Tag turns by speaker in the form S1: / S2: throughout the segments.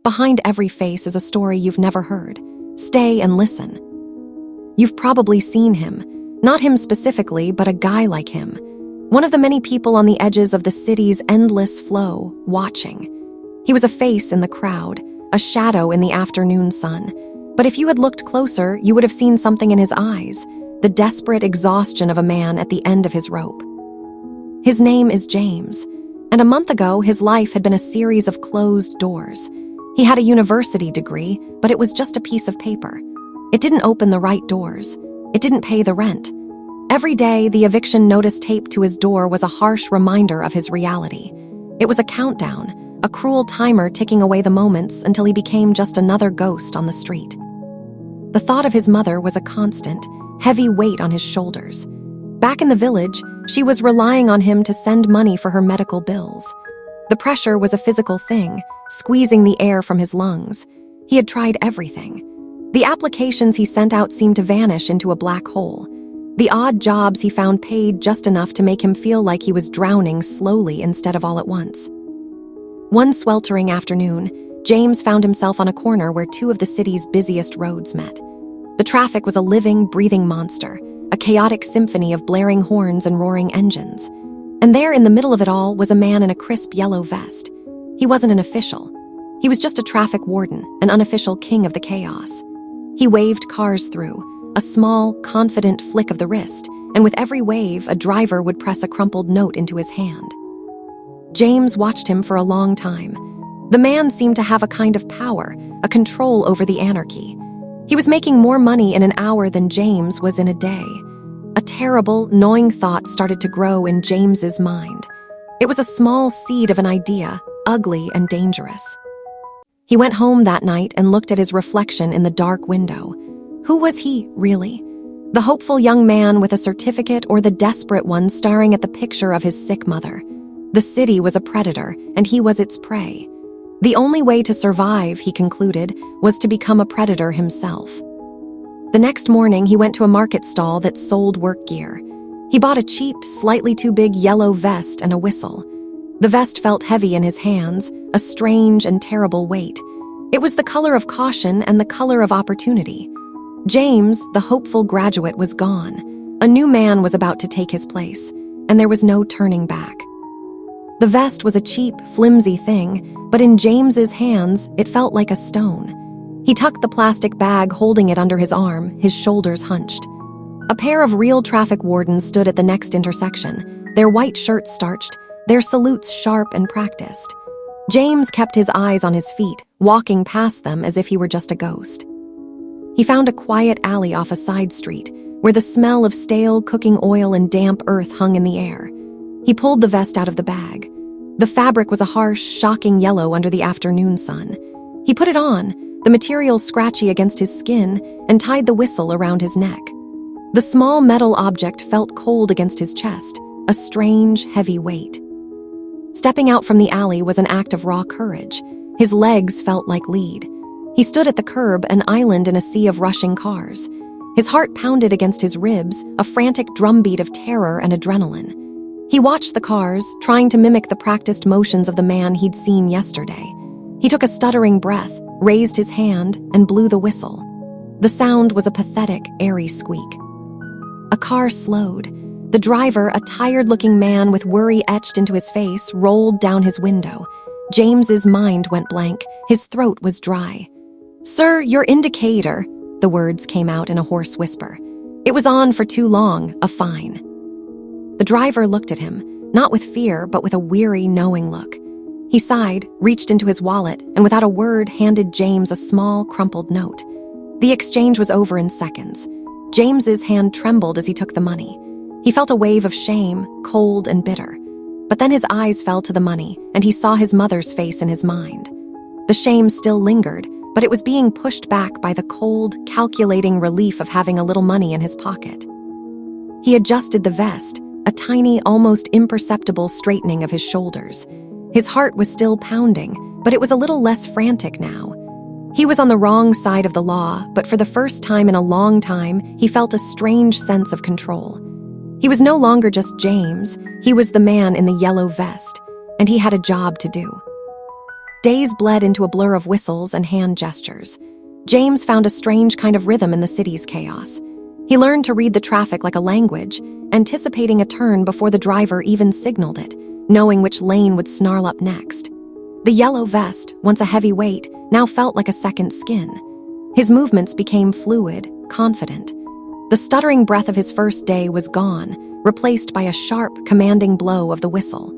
S1: Behind every face is a story you've never heard. Stay and listen. You've probably seen him. Not him specifically, but a guy like him. One of the many people on the edges of the city's endless flow, watching. He was a face in the crowd, a shadow in the afternoon sun. But if you had looked closer, you would have seen something in his eyes, the desperate exhaustion of a man at the end of his rope. His name is James, and a month ago his life had been a series of closed doors. He had a university degree, but it was just a piece of paper. It didn't open the right doors. It didn't pay the rent. Every day, the eviction notice taped to his door was a harsh reminder of his reality. It was a countdown, a cruel timer ticking away the moments until he became just another ghost on the street. The thought of his mother was a constant, heavy weight on his shoulders. Back in the village, she was relying on him to send money for her medical bills. The pressure was a physical thing, squeezing the air from his lungs. He had tried everything. The applications he sent out seemed to vanish into a black hole. The odd jobs he found paid just enough to make him feel like he was drowning slowly instead of all at once. One sweltering afternoon, James found himself on a corner where two of the city's busiest roads met. The traffic was a living, breathing monster, a chaotic symphony of blaring horns and roaring engines. And there in the middle of it all was a man in a crisp yellow vest. He wasn't an official. He was just a traffic warden, an unofficial king of the chaos. He waved cars through, a small, confident flick of the wrist, and with every wave, a driver would press a crumpled note into his hand. James watched him for a long time. The man seemed to have a kind of power, a control over the anarchy. He was making more money in an hour than James was in a day. A terrible, gnawing thought started to grow in James's mind. It was a small seed of an idea, ugly and dangerous. He went home that night and looked at his reflection in the dark window. Who was he, really? The hopeful young man with a certificate or the desperate one staring at the picture of his sick mother? The city was a predator, and he was its prey. The only way to survive, he concluded, was to become a predator himself. The next morning, he went to a market stall that sold work gear. He bought a cheap, slightly too big yellow vest and a whistle. The vest felt heavy in his hands, a strange and terrible weight. It was the color of caution and the color of opportunity. James, the hopeful graduate, was gone. A new man was about to take his place, and there was no turning back. The vest was a cheap, flimsy thing, but in James's hands, it felt like a stone. He tucked the plastic bag, holding it under his arm, his shoulders hunched. A pair of real traffic wardens stood at the next intersection, their white shirts starched, their salutes sharp and practiced. James kept his eyes on his feet, walking past them as if he were just a ghost. He found a quiet alley off a side street, where the smell of stale cooking oil and damp earth hung in the air. He pulled the vest out of the bag. The fabric was a harsh, shocking yellow under the afternoon sun. He put it on, the material scratchy against his skin, and tied the whistle around his neck. The small metal object felt cold against his chest, a strange, heavy weight. Stepping out from the alley was an act of raw courage. His legs felt like lead. He stood at the curb, an island in a sea of rushing cars. His heart pounded against his ribs, a frantic drumbeat of terror and adrenaline. He watched the cars, trying to mimic the practiced motions of the man he'd seen yesterday. He took a stuttering breath, raised his hand, and blew the whistle. The sound was a pathetic, airy squeak. A car slowed. The driver, a tired-looking man with worry etched into his face, rolled down his window. James's mind went blank. His throat was dry. "Sir, your indicator," the words came out in a hoarse whisper. "It was on for too long, a fine." The driver looked at him, not with fear, but with a weary, knowing look. He sighed, reached into his wallet, and without a word handed James a small, crumpled note. The exchange was over in seconds. James's hand trembled as he took the money. He felt a wave of shame, cold and bitter. But then his eyes fell to the money, and he saw his mother's face in his mind. The shame still lingered, but it was being pushed back by the cold, calculating relief of having a little money in his pocket. He adjusted the vest, a tiny, almost imperceptible straightening of his shoulders. His heart was still pounding, but it was a little less frantic now. He was on the wrong side of the law, but for the first time in a long time, he felt a strange sense of control. He was no longer just James, he was the man in the yellow vest, and he had a job to do. Days bled into a blur of whistles and hand gestures. James found a strange kind of rhythm in the city's chaos. He learned to read the traffic like a language, anticipating a turn before the driver even signaled it, knowing which lane would snarl up next. The yellow vest, once a heavy weight, now felt like a second skin. His movements became fluid, confident. The stuttering breath of his first day was gone, replaced by a sharp, commanding blow of the whistle.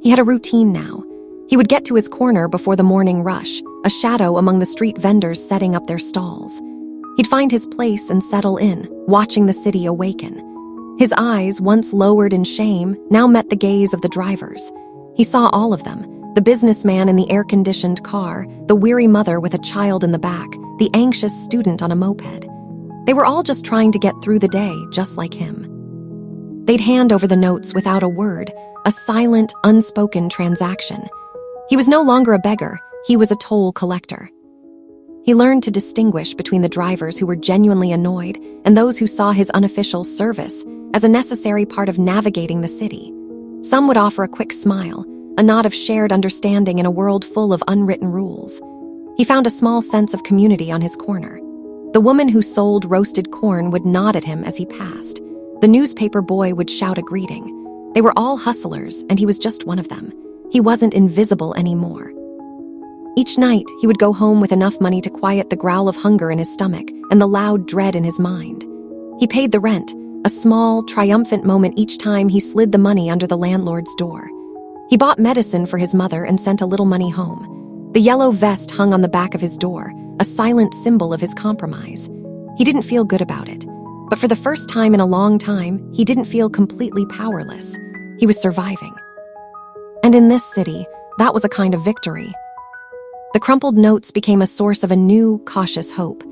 S1: He had a routine now. He would get to his corner before the morning rush, a shadow among the street vendors setting up their stalls. He'd find his place and settle in, watching the city awaken. His eyes, once lowered in shame, now met the gaze of the drivers. He saw all of them, the businessman in the air-conditioned car, the weary mother with a child in the back, the anxious student on a moped. They were all just trying to get through the day, just like him. They'd hand over the notes without a word, a silent, unspoken transaction. He was no longer a beggar, he was a toll collector. He learned to distinguish between the drivers who were genuinely annoyed and those who saw his unofficial service as a necessary part of navigating the city. Some would offer a quick smile, a nod of shared understanding in a world full of unwritten rules. He found a small sense of community on his corner. The woman who sold roasted corn would nod at him as he passed. The newspaper boy would shout a greeting. They were all hustlers, and he was just one of them. He wasn't invisible anymore. Each night, he would go home with enough money to quiet the growl of hunger in his stomach and the loud dread in his mind. He paid the rent, a small, triumphant moment each time he slid the money under the landlord's door. He bought medicine for his mother and sent a little money home. The yellow vest hung on the back of his door, a silent symbol of his compromise. He didn't feel good about it, but for the first time in a long time, he didn't feel completely powerless. He was surviving. And in this city, that was a kind of victory. The crumpled notes became a source of a new, cautious hope.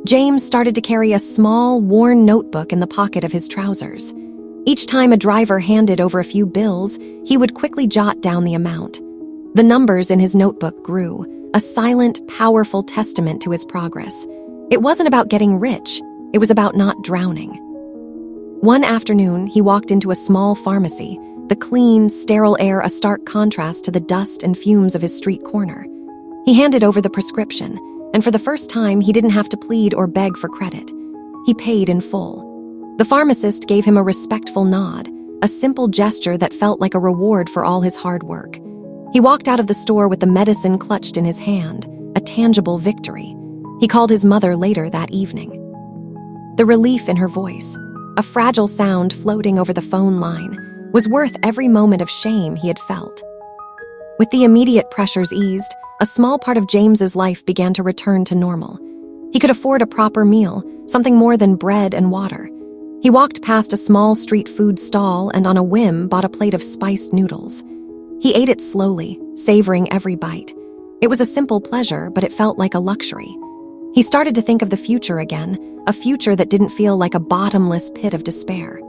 S1: James started to carry a small, worn notebook in the pocket of his trousers. Each time a driver handed over a few bills, he would quickly jot down the amount. The numbers in his notebook grew, a silent, powerful testament to his progress. It wasn't about getting rich, it was about not drowning. One afternoon, he walked into a small pharmacy, the clean, sterile air a stark contrast to the dust and fumes of his street corner. He handed over the prescription, and for the first time, he didn't have to plead or beg for credit. He paid in full. The pharmacist gave him a respectful nod, a simple gesture that felt like a reward for all his hard work. He walked out of the store with the medicine clutched in his hand, a tangible victory. He called his mother later that evening. The relief in her voice, a fragile sound floating over the phone line, was worth every moment of shame he had felt. With the immediate pressures eased, a small part of James's life began to return to normal. He could afford a proper meal, something more than bread and water. He walked past a small street food stall and on a whim bought a plate of spiced noodles. He ate it slowly, savoring every bite. It was a simple pleasure, but it felt like a luxury. He started to think of the future again, a future that didn't feel like a bottomless pit of despair.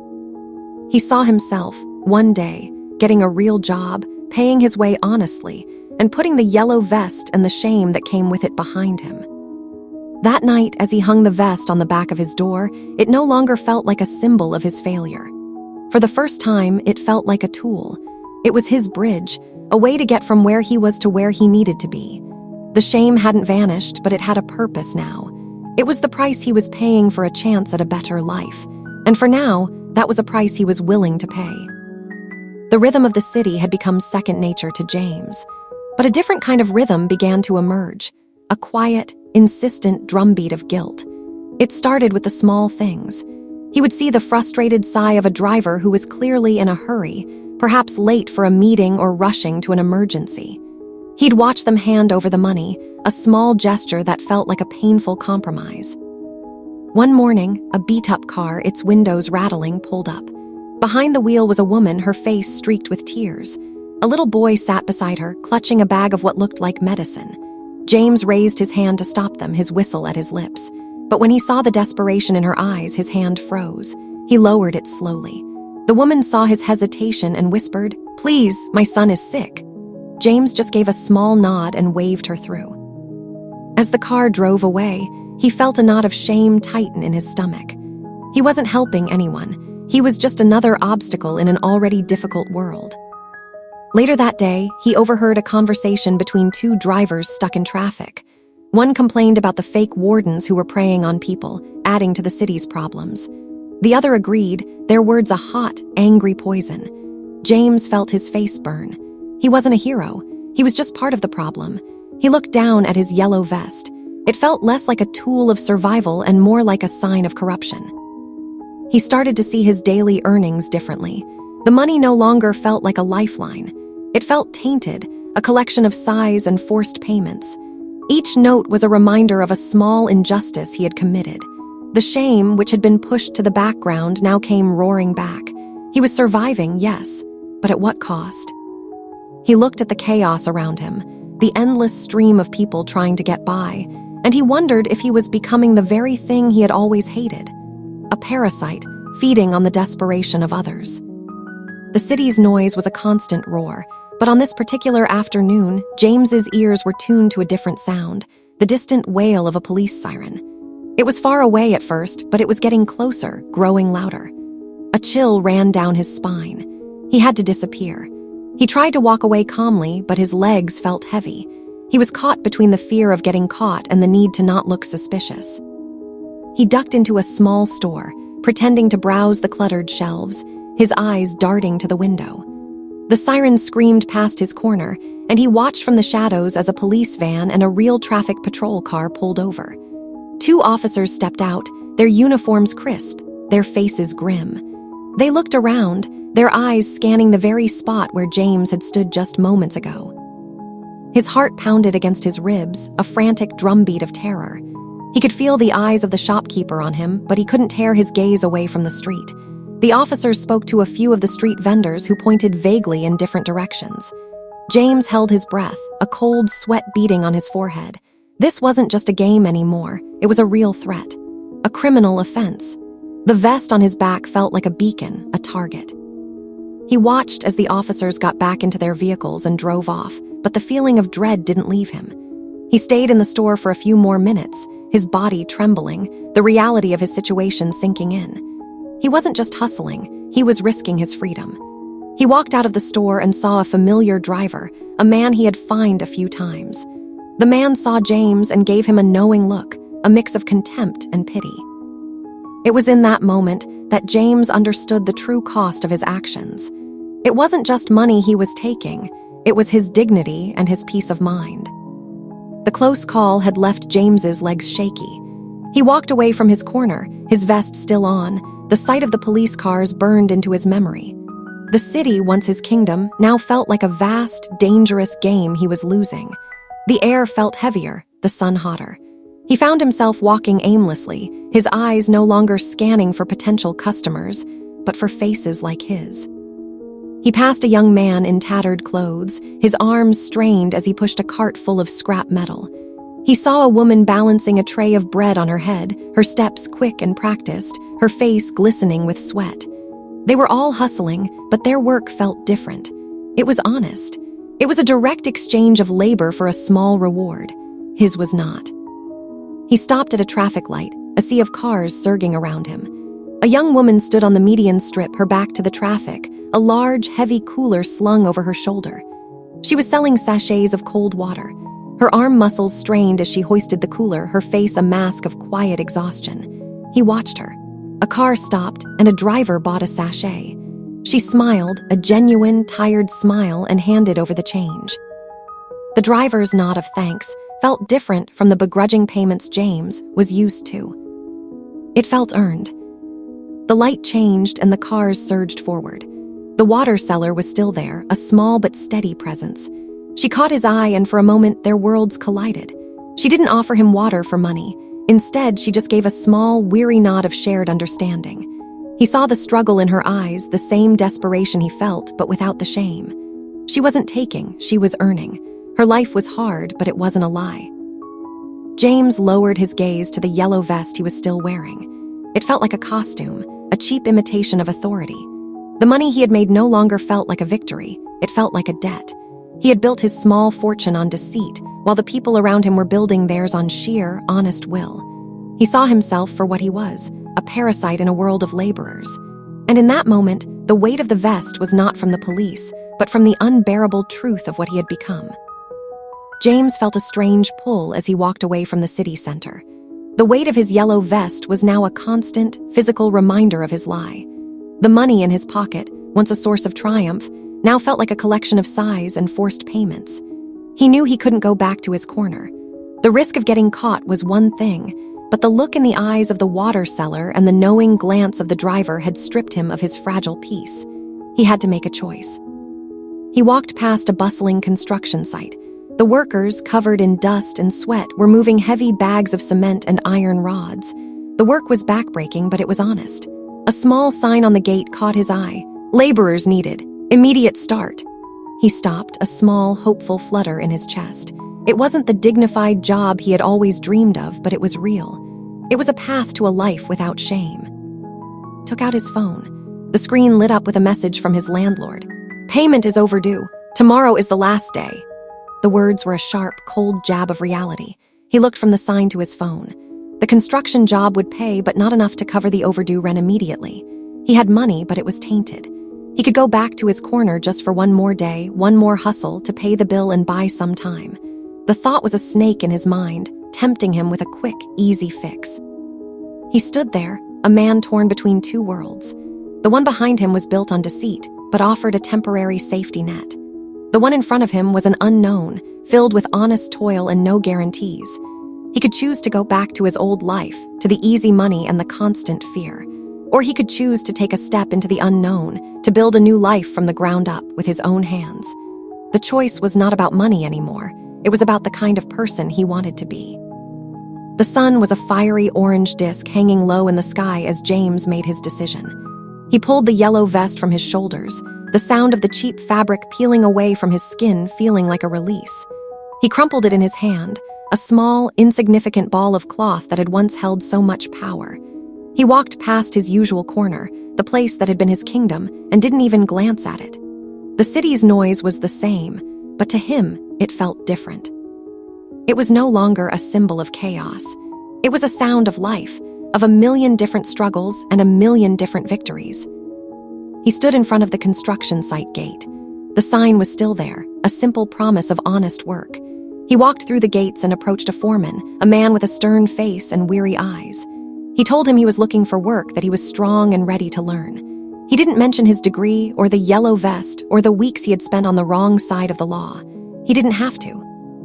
S1: He saw himself, one day, getting a real job, paying his way honestly, and putting the yellow vest and the shame that came with it behind him. That night, as he hung the vest on the back of his door, it no longer felt like a symbol of his failure. For the first time, it felt like a tool. It was his bridge, a way to get from where he was to where he needed to be. The shame hadn't vanished, but it had a purpose now. It was the price he was paying for a chance at a better life. And for now, that was a price he was willing to pay. The rhythm of the city had become second nature to James. But a different kind of rhythm began to emerge, a quiet, insistent drumbeat of guilt. It started with the small things. He would see the frustrated sigh of a driver who was clearly in a hurry, perhaps late for a meeting or rushing to an emergency. He'd watch them hand over the money, a small gesture that felt like a painful compromise. One morning, a beat-up car, its windows rattling, pulled up. Behind the wheel was a woman, her face streaked with tears. A little boy sat beside her, clutching a bag of what looked like medicine. James raised his hand to stop them, his whistle at his lips. But when he saw the desperation in her eyes, his hand froze. He lowered it slowly. The woman saw his hesitation and whispered, "Please, my son is sick." James just gave a small nod and waved her through. As the car drove away, he felt a knot of shame tighten in his stomach. He wasn't helping anyone. He was just another obstacle in an already difficult world. Later that day, he overheard a conversation between two drivers stuck in traffic. One complained about the fake wardens who were preying on people, adding to the city's problems. The other agreed, their words a hot, angry poison. James felt his face burn. He wasn't a hero. He was just part of the problem. He looked down at his yellow vest. It felt less like a tool of survival and more like a sign of corruption. He started to see his daily earnings differently. The money no longer felt like a lifeline. It felt tainted, a collection of sighs and forced payments. Each note was a reminder of a small injustice he had committed. The shame, which had been pushed to the background, now came roaring back. He was surviving, yes, but at what cost? He looked at the chaos around him, the endless stream of people trying to get by, and he wondered if he was becoming the very thing he had always hated, a parasite feeding on the desperation of others. The city's noise was a constant roar, but on this particular afternoon, James's ears were tuned to a different sound, the distant wail of a police siren. It was far away at first, but it was getting closer, growing louder. A chill ran down his spine. He had to disappear. He tried to walk away calmly, but his legs felt heavy. He was caught between the fear of getting caught and the need to not look suspicious. He ducked into a small store, pretending to browse the cluttered shelves, his eyes darting to the window. The siren screamed past his corner, and he watched from the shadows as a police van and a real traffic patrol car pulled over. Two officers stepped out, their uniforms crisp, their faces grim. They looked around, their eyes scanning the very spot where James had stood just moments ago. His heart pounded against his ribs, a frantic drumbeat of terror. He could feel the eyes of the shopkeeper on him, but he couldn't tear his gaze away from the street. The officers spoke to a few of the street vendors who pointed vaguely in different directions. James held his breath, a cold sweat beating on his forehead. This wasn't just a game anymore, it was a real threat. A criminal offense. The vest on his back felt like a beacon, a target. He watched as the officers got back into their vehicles and drove off, but the feeling of dread didn't leave him. He stayed in the store for a few more minutes, his body trembling, the reality of his situation sinking in. He wasn't just hustling, he was risking his freedom. He walked out of the store and saw a familiar driver, a man he had fined a few times. The man saw James and gave him a knowing look, a mix of contempt and pity. It was in that moment that James understood the true cost of his actions. It wasn't just money he was taking, it was his dignity and his peace of mind. The close call had left James's legs shaky. He walked away from his corner, his vest still on. The sight of the police cars burned into his memory. The city, once his kingdom, now felt like a vast, dangerous game he was losing. The air felt heavier, the sun hotter. He found himself walking aimlessly, his eyes no longer scanning for potential customers, but for faces like his. He passed a young man in tattered clothes, his arms strained as he pushed a cart full of scrap metal. He saw a woman balancing a tray of bread on her head, her steps quick and practiced, her face glistening with sweat. They were all hustling, but their work felt different. It was honest. It was a direct exchange of labor for a small reward. His was not. He stopped at a traffic light, a sea of cars surging around him. A young woman stood on the median strip, her back to the traffic, a large, heavy cooler slung over her shoulder. She was selling sachets of cold water. Her arm muscles strained as she hoisted the cooler, her face a mask of quiet exhaustion. He watched her. A car stopped, and a driver bought a sachet. She smiled, a genuine, tired smile, and handed over the change. The driver's nod of thanks felt different from the begrudging payments James was used to. It felt earned. The light changed and the cars surged forward. The water seller was still there, a small but steady presence. She caught his eye, and for a moment their worlds collided. She didn't offer him water for money. Instead, she just gave a small, weary nod of shared understanding. He saw the struggle in her eyes, the same desperation he felt, but without the shame. She wasn't taking, she was earning. Her life was hard, but it wasn't a lie. James lowered his gaze to the yellow vest he was still wearing. It felt like a costume, a cheap imitation of authority. The money he had made no longer felt like a victory, it felt like a debt. He had built his small fortune on deceit, while the people around him were building theirs on sheer, honest will. He saw himself for what he was, a parasite in a world of laborers. And in that moment, The weight of the vest was not from the police, but from the unbearable truth of what he had become. James felt a strange pull as he walked away from the city center. The weight of his yellow vest was now a constant, physical reminder of his lie. The money in his pocket, once a source of triumph, now felt like a collection of sighs and forced payments. He knew he couldn't go back to his corner. The risk of getting caught was one thing, but the look in the eyes of the water seller and the knowing glance of the driver had stripped him of his fragile peace. He had to make a choice. He walked past a bustling construction site. The workers, covered in dust and sweat, were moving heavy bags of cement and iron rods. The work was backbreaking, but it was honest. A small sign on the gate caught his eye. "Laborers needed. Immediate start." He stopped, a small, hopeful flutter in his chest. It wasn't the dignified job he had always dreamed of, but it was real. It was a path to a life without shame. Took out his phone. The screen lit up with a message from his landlord. "Payment is overdue. Tomorrow is the last day." The words were a sharp, cold jab of reality. He looked from the sign to his phone. The construction job would pay, but not enough to cover the overdue rent immediately. He had money, but it was tainted. He could go back to his corner just for one more day, one more hustle to pay the bill and buy some time. The thought was a snake in his mind, tempting him with a quick, easy fix. He stood there, a man torn between two worlds. The one behind him was built on deceit, but offered a temporary safety net. The one in front of him was an unknown, filled with honest toil and no guarantees. He could choose to go back to his old life, to the easy money and the constant fear. Or he could choose to take a step into the unknown, to build a new life from the ground up with his own hands. The choice was not about money anymore. It was about the kind of person he wanted to be. The sun was a fiery orange disk hanging low in the sky as James made his decision. He pulled the yellow vest from his shoulders, the sound of the cheap fabric peeling away from his skin feeling like a release. He crumpled it in his hand, a small, insignificant ball of cloth that had once held so much power. He walked past his usual corner, the place that had been his kingdom, and didn't even glance at it. The city's noise was the same, but to him, it felt different. It was no longer a symbol of chaos. It was a sound of life, of a million different struggles and a million different victories. He stood in front of the construction site gate. The sign was still there, a simple promise of honest work. He walked through the gates and approached a foreman, a man with a stern face and weary eyes. He told him he was looking for work, that he was strong and ready to learn. He didn't mention his degree or the yellow vest or the weeks he had spent on the wrong side of the law. He didn't have to.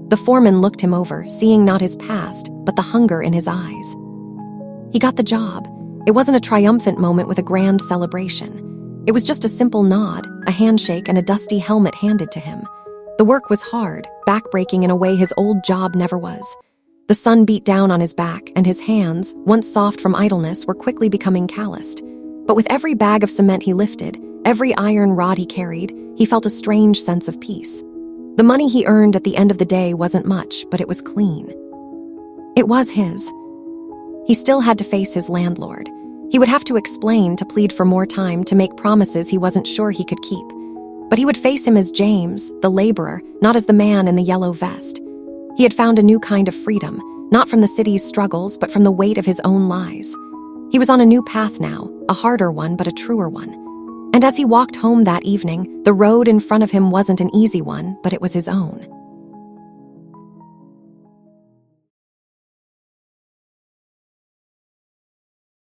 S1: The foreman looked him over, seeing not his past, but the hunger in his eyes. He got the job. It wasn't a triumphant moment with a grand celebration. It was just a simple nod, a handshake, and a dusty helmet handed to him. The work was hard, backbreaking in a way his old job never was. The sun beat down on his back, and his hands, once soft from idleness, were quickly becoming calloused. But with every bag of cement he lifted, every iron rod he carried, he felt a strange sense of peace. The money he earned at the end of the day wasn't much, but it was clean. It was his. He still had to face his landlord. He would have to explain, to plead for more time, to make promises he wasn't sure he could keep. But he would face him as James, the laborer, not as the man in the yellow vest. He had found a new kind of freedom, not from the city's struggles, but from the weight of his own lies. He was on a new path now, a harder one, but a truer one. And as he walked home that evening, the road in front of him wasn't an easy one, but it was his own.